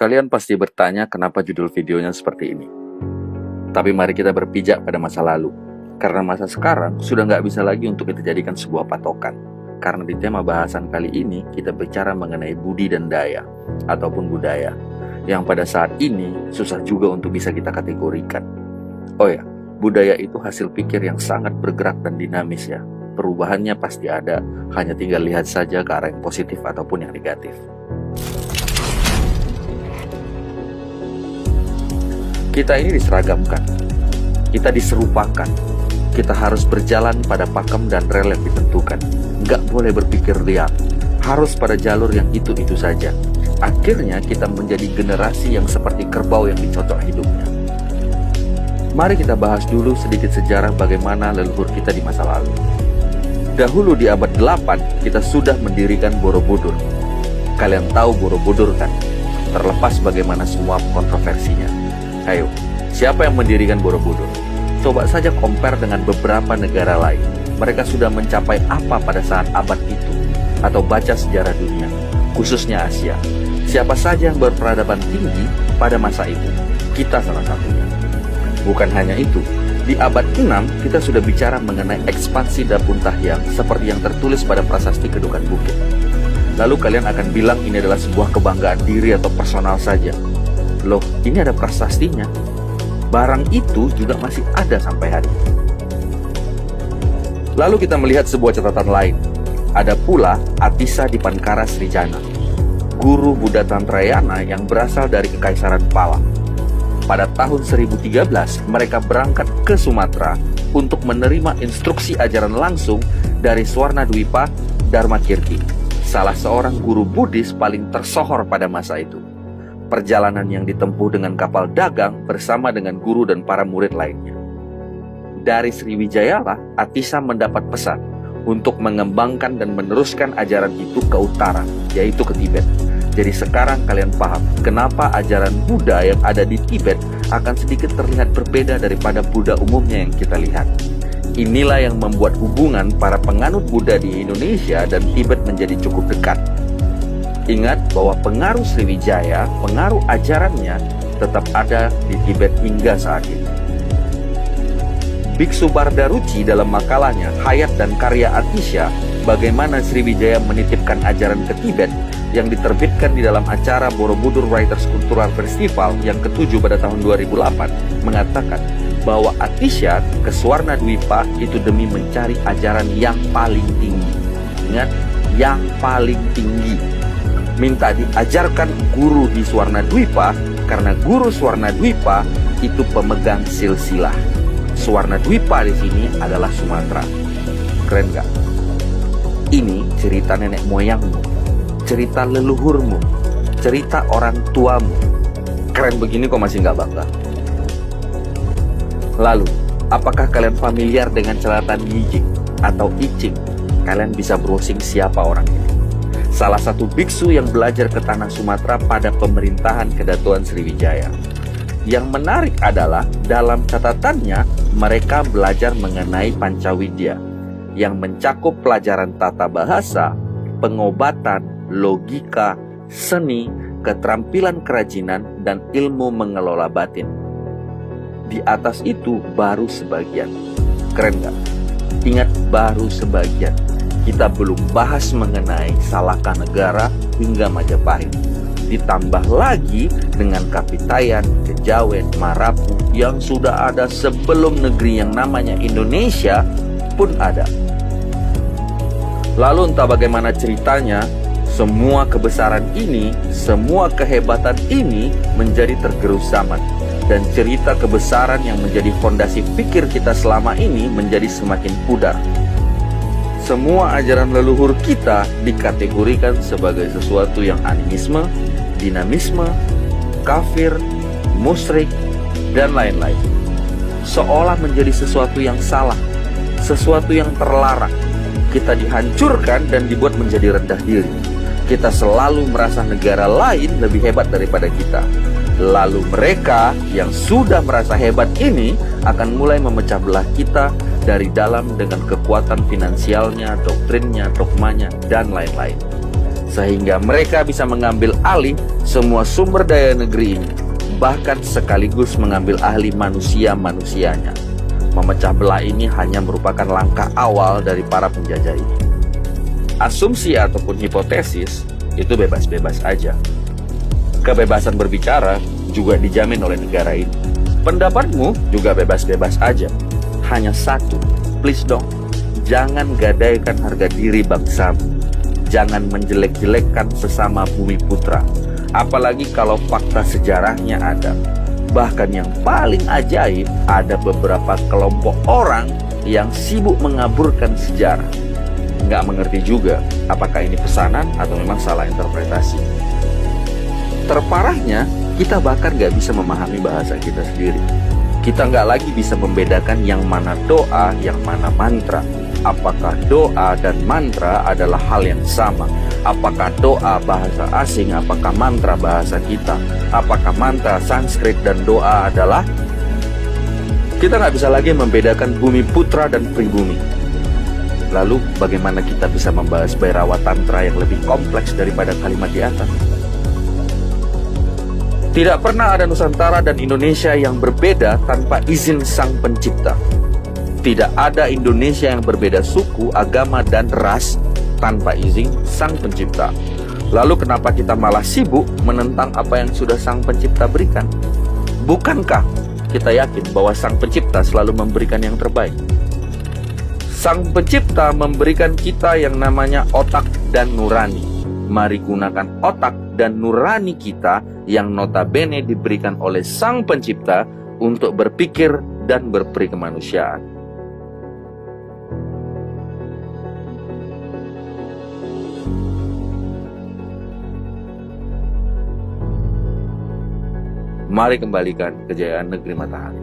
Kalian pasti bertanya kenapa judul videonya seperti ini. Tapi mari kita berpijak pada masa lalu. Karena masa sekarang sudah nggak bisa lagi untuk kita jadikan sebuah patokan. Karena di tema bahasan kali ini kita bicara mengenai budi dan daya ataupun budaya yang pada saat ini susah juga untuk bisa kita kategorikan. Oh ya, budaya itu hasil pikir yang sangat bergerak dan dinamis ya. Perubahannya pasti ada, hanya tinggal lihat saja ke arah yang positif ataupun yang negatif. Kita ini diseragamkan, kita diserupakan, kita harus berjalan pada pakem dan rel yang ditentukan. Nggak boleh berpikir liar, harus pada jalur yang itu-itu saja. Akhirnya kita menjadi generasi yang seperti kerbau yang dicocok hidupnya. Mari kita bahas dulu sedikit sejarah bagaimana leluhur kita di masa lalu. Dahulu di abad 8, kita sudah mendirikan Borobudur. Kalian tahu Borobudur kan? Terlepas bagaimana semua kontroversinya. Ayo, siapa yang mendirikan Borobudur? Coba saja compare dengan beberapa negara lain. Mereka sudah mencapai apa pada saat abad itu? Atau baca sejarah dunia, khususnya Asia. Siapa saja yang berperadaban tinggi pada masa itu? Kita salah satunya. Bukan hanya itu, di abad 6 kita sudah bicara mengenai ekspansi Dapun Tahyang seperti yang tertulis pada prasasti Kedukan Bukit. Lalu kalian akan bilang ini adalah sebuah kebanggaan diri atau personal saja. Loh, ini ada prasastinya. Barang itu juga masih ada sampai hari ini. Lalu kita melihat sebuah catatan lain. Ada pula Atisa Dipankara Srijana, guru Buddha Tantrayana yang berasal dari Kekaisaran Pala. Pada tahun 1013, mereka berangkat ke Sumatera untuk menerima instruksi ajaran langsung dari Swarnadwipa Dharmakirti, salah seorang guru Buddhis paling tersohor pada masa itu. Perjalanan yang ditempuh dengan kapal dagang bersama dengan guru dan para murid lainnya. Dari Sriwijaya lah, Atisa mendapat pesan untuk mengembangkan dan meneruskan ajaran itu ke utara, yaitu ke Tibet. Jadi sekarang kalian paham kenapa ajaran Buddha yang ada di Tibet akan sedikit terlihat berbeda daripada Buddha umumnya yang kita lihat. Inilah yang membuat hubungan para penganut Buddha di Indonesia dan Tibet menjadi cukup dekat. Ingat bahwa pengaruh Sriwijaya, pengaruh ajarannya tetap ada di Tibet hingga saat ini. Biksu Bardaruci dalam makalahnya Hayat dan Karya Atisha, bagaimana Sriwijaya menitipkan ajaran ke Tibet, yang diterbitkan di dalam acara Borobudur Writers Cultural Festival yang ke-7 pada tahun 2008, mengatakan bahwa Atisha ke Swarnadwipa itu demi mencari ajaran yang paling tinggi. Ingat, yang paling tinggi. Minta diajarkan guru di Swarnadwipa karena guru Swarnadwipa itu pemegang silsilah. Swarnadwipa di sini adalah Sumatera. Keren gak? Ini cerita nenek moyangmu, cerita leluhurmu, cerita orang tuamu. Keren begini kok masih gak bangga? Lalu, apakah kalian familiar dengan catatan Yijing atau Icing? Kalian bisa browsing siapa orang ini. Salah satu biksu yang belajar ke tanah Sumatera pada pemerintahan Kedatuan Sriwijaya. Yang menarik adalah dalam catatannya mereka belajar mengenai Pancawidya yang mencakup pelajaran tata bahasa, pengobatan, logika, seni, keterampilan kerajinan, dan ilmu mengelola batin. Di atas itu baru sebagian. Keren gak? Ingat, baru sebagian. Kita belum bahas mengenai Salaka Negara hingga Majapahit. Ditambah lagi dengan Kapitayan, Kejawen, Marapu yang sudah ada sebelum negeri yang namanya Indonesia pun ada. Lalu entah bagaimana ceritanya, semua kebesaran ini, semua kehebatan ini menjadi tergerus zaman. Dan cerita kebesaran yang menjadi fondasi pikir kita selama ini menjadi semakin pudar. Semua ajaran leluhur kita dikategorikan sebagai sesuatu yang animisme, dinamisme, kafir, musyrik, dan lain-lain. Seolah menjadi sesuatu yang salah, sesuatu yang terlarang. Kita dihancurkan dan dibuat menjadi rendah diri. Kita selalu merasa negara lain lebih hebat daripada kita. Lalu mereka yang sudah merasa hebat ini akan mulai memecah belah kita dari dalam dengan kekuatan finansialnya, doktrinnya, dogmanya, dan lain-lain. sehingga mereka bisa mengambil alih semua sumber daya negeri ini, bahkan sekaligus mengambil alih manusia-manusianya. Memecah belah ini hanya merupakan langkah awal dari para penjajah ini. Asumsi ataupun hipotesis itu bebas-bebas aja. Kebebasan berbicara juga dijamin oleh negara ini. Pendapatmu juga bebas-bebas aja. Hanya satu, please dong, jangan gadaikan harga diri bangsamu. Jangan menjelek-jelekkan sesama bumi putra. Apalagi kalau fakta sejarahnya ada. Bahkan yang paling ajaib, ada beberapa kelompok orang yang sibuk mengaburkan sejarah. Nggak mengerti juga apakah ini pesanan atau memang salah interpretasi. Terparahnya, kita bahkan nggak bisa memahami bahasa kita sendiri. Kita nggak lagi bisa membedakan yang mana doa, yang mana mantra. Apakah doa dan mantra adalah hal yang sama? Apakah doa bahasa asing? Apakah mantra bahasa kita? Apakah mantra Sanskrit dan doa adalah? Kita nggak bisa lagi membedakan bumi putra dan pribumi. Lalu bagaimana kita bisa membahas Bhairava Tantra yang lebih kompleks daripada kalimat di atas? Tidak pernah ada Nusantara dan Indonesia yang berbeda tanpa izin Sang Pencipta. Tidak ada Indonesia yang berbeda suku, agama, dan ras tanpa izin Sang Pencipta. Lalu kenapa kita malah sibuk menentang apa yang sudah Sang Pencipta berikan? Bukankah kita yakin bahwa Sang Pencipta selalu memberikan yang terbaik? Sang Pencipta memberikan kita yang namanya otak dan nurani. Mari gunakan otak dan nurani kita yang notabene diberikan oleh Sang Pencipta untuk berpikir dan berperi kemanusiaan. Mari kembalikan kejayaan negeri matahari.